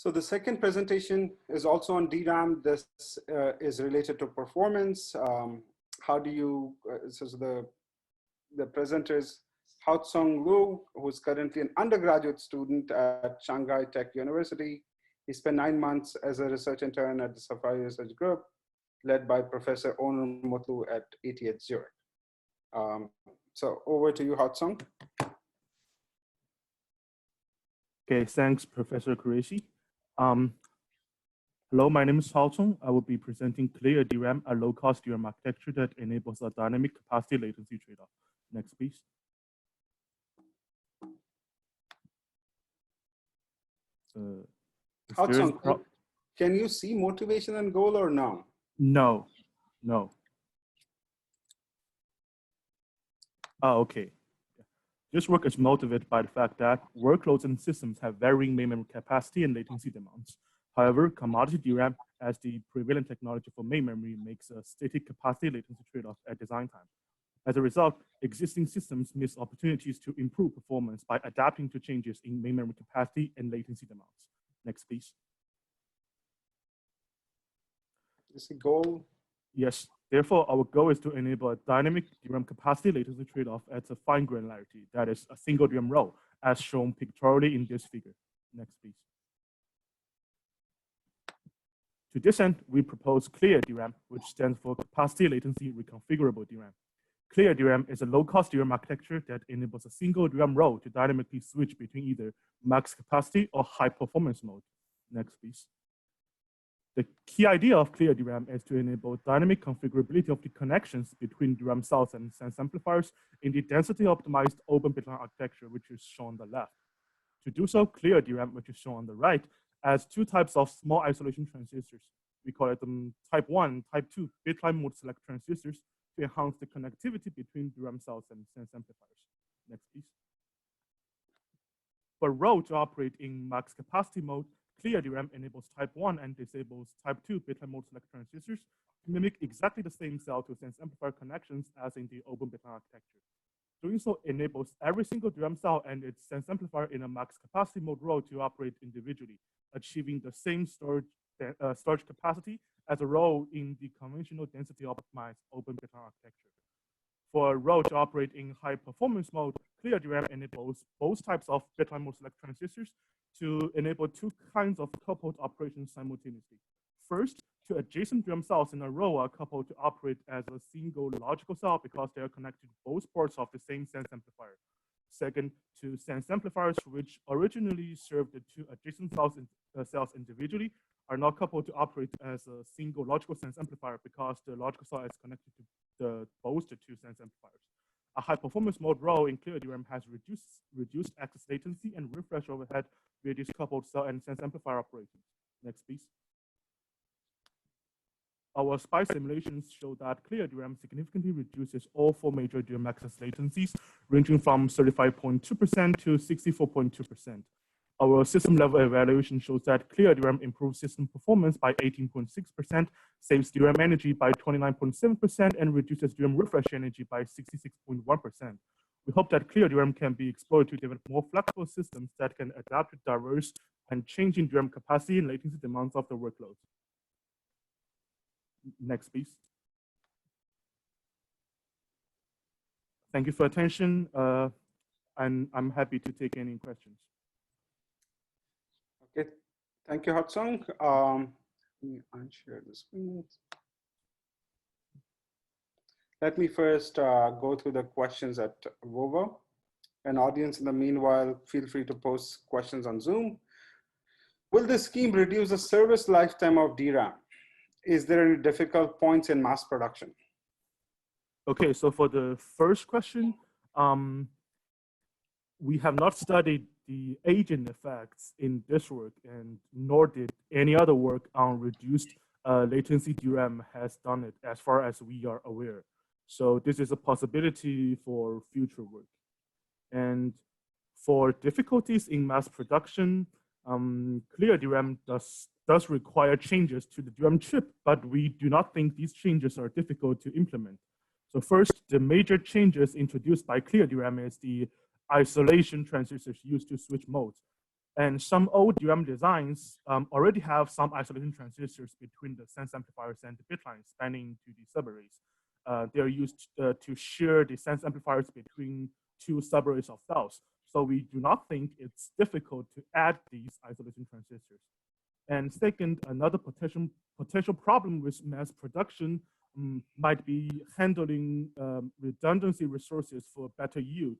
So the second presentation is also on DRAM. This is related to performance. How do you, so the presenter is Haocong Luo, who is currently an undergraduate student at Shanghai Tech University. He spent 9 months as a research intern at the Safari Research Group, led by Professor Onur Mutlu at ETH Zurich. So over to you, Haocong. Okay, thanks, Professor Qureshi. Hello, my name is Haocong. I will be presenting CLR-DRAM, a low-cost DRAM architecture that enables a dynamic capacity-latency trade-off. Next, please. Haocong, can you see motivation and goal or no? No, no. Oh, okay. This work is motivated by the fact that workloads and systems have varying main memory capacity and latency demands. However, commodity DRAM, as the prevalent technology for main memory, makes a static capacity latency trade-off at design time. As a result, existing systems miss opportunities to improve performance by adapting to changes in main memory capacity and latency demands. Next, please. Is the goal? Yes. Therefore, our goal is to enable a dynamic DRAM capacity latency trade-off at a fine granularity, that is a single DRAM row, as shown pictorially in this figure. Next, please. To this end, we propose CLR-DRAM, which stands for Capacity Latency Reconfigurable DRAM. CLR-DRAM is a low-cost DRAM architecture that enables a single DRAM row to dynamically switch between either max capacity or high performance mode. Next, please. The key idea of CLR-DRAM is to enable dynamic configurability of the connections between DRAM cells and sense amplifiers in the density-optimized open bitline architecture, which is shown on the left. To do so, CLR-DRAM, which is shown on the right, adds 2 types of small isolation transistors. We call it type 1, type 2 bitline mode select transistors to enhance the connectivity between DRAM cells and sense amplifiers. Next, please. For a row to operate in max capacity mode, CLR-DRAM enables type 1 and disables type 2 bitline mode select transistors to mimic exactly the same cell to sense amplifier connections as in the open bitline architecture. Doing so enables every single DRAM cell and its sense amplifier in a max capacity mode row to operate individually, achieving the same storage capacity as a row in the conventional density optimized open bitline architecture. For a row to operate in high performance mode, CLR-DRAM enables both types of bitline mode select transistors to enable 2 kinds of coupled operations simultaneously. First, 2 adjacent DRAM cells in a row are coupled to operate as a single logical cell because they are connected to both ports of the same sense amplifier. Second, 2 sense amplifiers, which originally served the 2 adjacent cells individually, are now coupled to operate as a single logical sense amplifier because the logical cell is connected to both the 2 sense amplifiers. A high performance mode row in CLR-DRAM has reduced access latency and refresh overhead via these coupled cell and sense amplifier operations. Next, please. Our SPI simulations show that CLR-DRAM significantly reduces all 4 major DRAM access latencies, ranging from 35.2% to 64.2%. Our system level evaluation shows that CLR-DRAM improves system performance by 18.6%, saves DRAM energy by 29.7%, and reduces DRAM refresh energy by 66.1%. We hope that CLR-DRAM can be explored to develop more flexible systems that can adapt to diverse and changing DRAM capacity and latency demands of the workload. Next, please. Thank you for attention, and I'm happy to take any questions. Okay, thank you, Haocong. Let me unshare the screen. Let me first go through the questions at Vova. And audience, in the meanwhile, feel free to post questions on Zoom. Will this scheme reduce the service lifetime of DRAM? Is there any difficult points in mass production? Okay, so for the first question, we have not studied the agent effects in this work, and nor did any other work on reduced latency DRAM has done it as far as we are aware. So this is a possibility for future work. And for difficulties in mass production, CLR-DRAM does require changes to the DRAM chip, but we do not think these changes are difficult to implement. So first, the major changes introduced by CLR-DRAM is the isolation transistors used to switch modes. And some old DRAM designs already have some isolation transistors between the sense amplifiers and the bit lines spanning to the subarrays. They are used to share the sense amplifiers between two subarrays of cells. So we do not think it's difficult to add these isolation transistors. And second, another potential problem with mass production might be handling redundancy resources for better yield.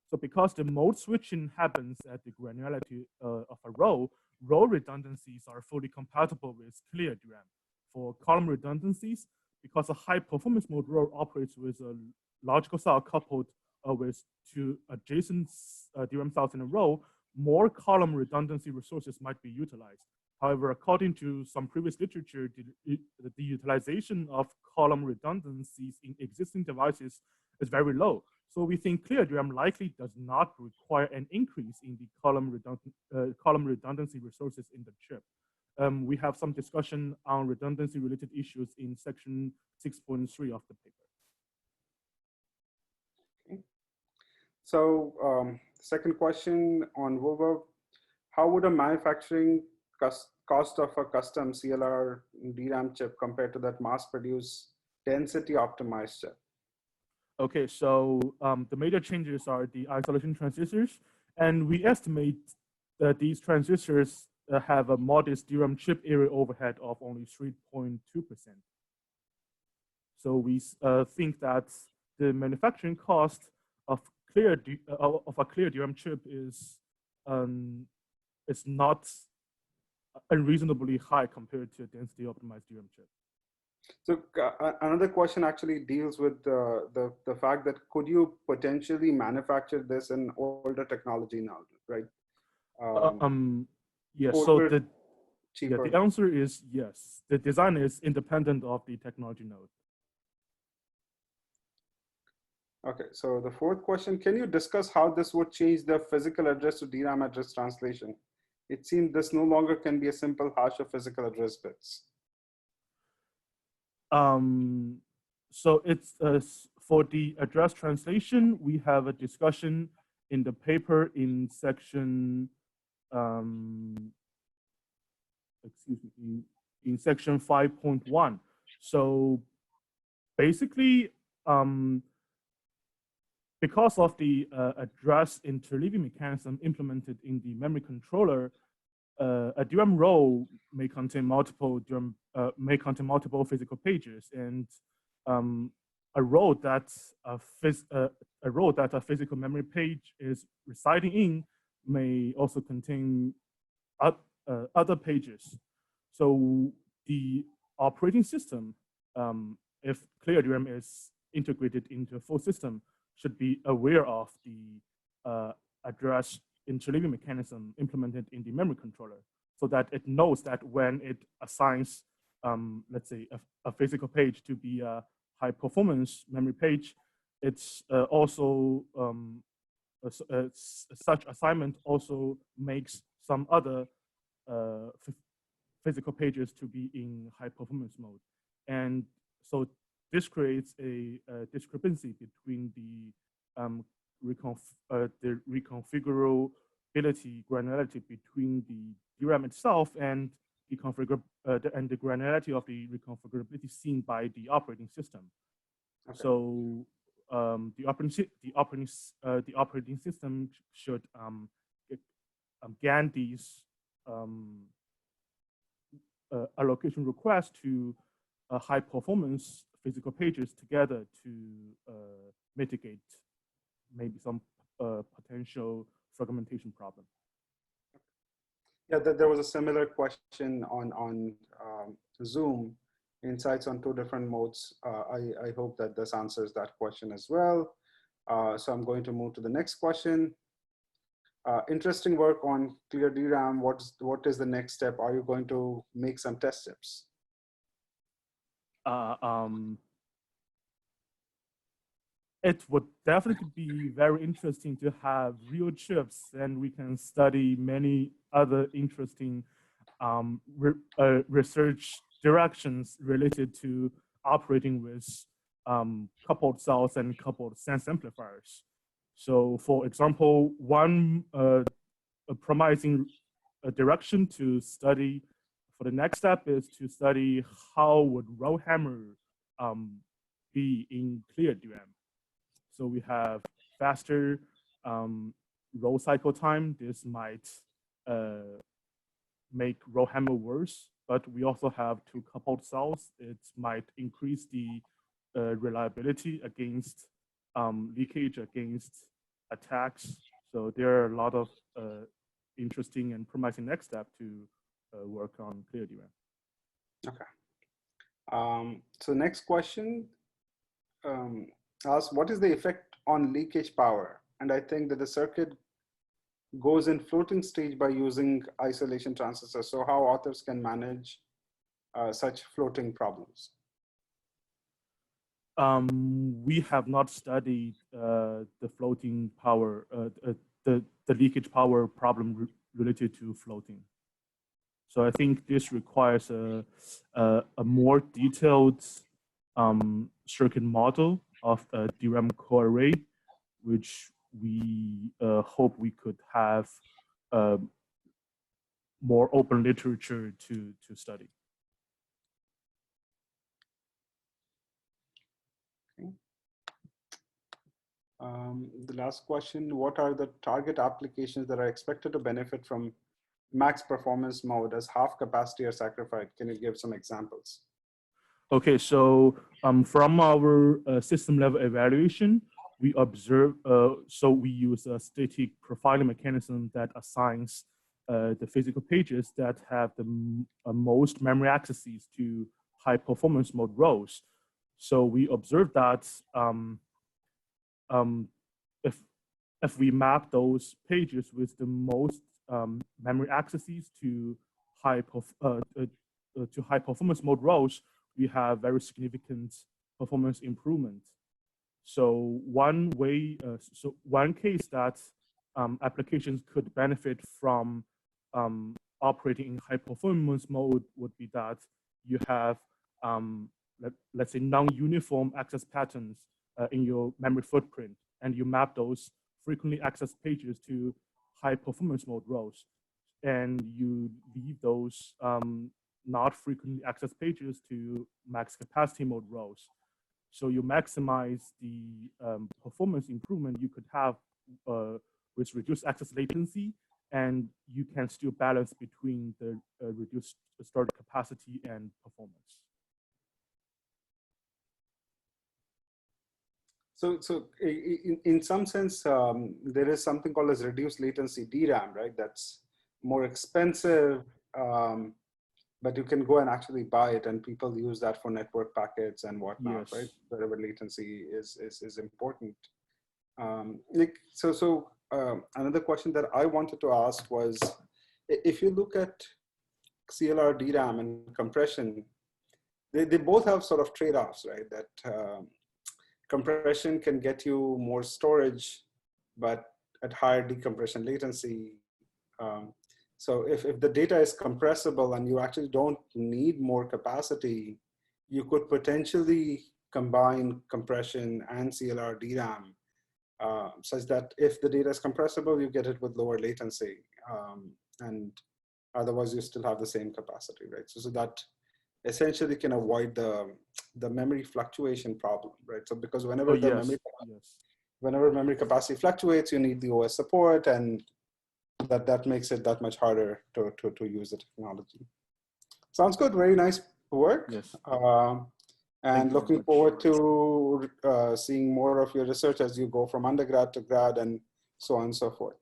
So because the mode switching happens at the granularity of a row redundancies are fully compatible with clear DRAM. For column redundancies, because a high performance mode row operates with a logical cell coupled with two adjacent DRAM cells in a row, more column redundancy resources might be utilized. However, according to some previous literature, the utilization of column redundancies in existing devices is very low. So we think clear DRAM likely does not require an increase in the column redundancy resources in the chip. We have some discussion on redundancy related issues in section 6.3 of the paper. Okay. So second question on WOVA, how would a manufacturing cost of a custom CLR-DRAM chip compared to that mass-produced density optimized chip? Okay, so the major changes are the isolation transistors, and we estimate that these transistors have a modest DRAM chip area overhead of only 3.2%. So we think that the manufacturing cost of a clear DRAM chip is not unreasonably high compared to a density optimized DRAM chip. So another question actually deals with the fact that could you potentially manufacture this in older technology now, right? Yes, older, so the answer is yes. The design is independent of the technology node. Okay, so the fourth question, can you discuss how this would change the physical address to DRAM address translation? It seems this no longer can be a simple hash of physical address bits. So it's for the address translation, we have a discussion in the paper in section, in section 5.1. So basically, because of the address interleaving mechanism implemented in the memory controller, a DRAM row may contain multiple physical pages, and a row that a physical memory page is residing in may also contain other pages. So the operating system, if clear DRAM is integrated into a full system, should be aware of the address interleaving mechanism implemented in the memory controller, so that it knows that when it assigns, let's say, a physical page to be a high performance memory page, it's also such assignment also makes some other physical pages to be in high performance mode. And so this creates a discrepancy between the reconfigurability granularity between the DRAM itself and the granularity of the reconfigurability seen by the operating system. Okay. So the operating system should GAN these allocation requests to high performance physical pages together to mitigate maybe some potential fragmentation problem. Yeah, there was a similar question on Zoom, insights on two different modes. I hope that this answers that question as well. So I'm going to move to the next question. Interesting work on clear DRAM. What is the next step? Are you going to make some test chips? It would definitely be very interesting to have real chips, and we can study many other interesting research directions related to operating with coupled cells and coupled sense amplifiers. So for example, one promising direction to study. For the next step is to study how would row hammer be in clear DRAM. So we have faster row cycle time. This might make row hammer worse, but we also have two coupled cells. It might increase the reliability against leakage, against attacks. So there are a lot of interesting and promising next step to work on clear DRAM. Okay. So next question asks, what is the effect on leakage power? And I think that the circuit goes in floating stage by using isolation transistors. So how authors can manage such floating problems? We have not studied the floating power, the leakage power problem related to floating. So I think this requires a more detailed circuit model of a DRAM core array, which we hope we could have more open literature to study. Okay. The last question, what are the target applications that are expected to benefit from max performance mode as half capacity are sacrificed? Can you give some examples? Okay, so from our system level evaluation, we observe, so we use a static profiling mechanism that assigns the physical pages that have the most memory accesses to high performance mode rows. So we observe that if we map those pages with the most memory accesses to high performance mode rows, we have very significant performance improvement. So one way, so one case that applications could benefit from operating in high performance mode would be that you have, let's say, non-uniform access patterns in your memory footprint, and you map those frequently accessed pages to high performance mode rows, and you leave those not frequently accessed pages to max capacity mode rows. So you maximize the performance improvement you could have with reduced access latency, and you can still balance between the reduced storage capacity and performance. So in some sense, there is something called as reduced latency DRAM, right? That's more expensive, but you can go and actually buy it, and people use that for network packets and whatnot, yes, right? Wherever latency is important. Another question that I wanted to ask was, if you look at CLR-DRAM and compression, they both have sort of trade-offs, right? That compression can get you more storage, but at higher decompression latency. So if the data is compressible and you actually don't need more capacity, you could potentially combine compression and CLR-DRAM such that if the data is compressible, you get it with lower latency. And otherwise you still have the same capacity, right? So that essentially can avoid the memory fluctuation problem, right? So because whenever whenever memory capacity fluctuates, you need the OS support, and that makes it that much harder to use the technology. Sounds good. Very nice work. Yes. And looking forward to seeing more of your research as you go from undergrad to grad and so on and so forth.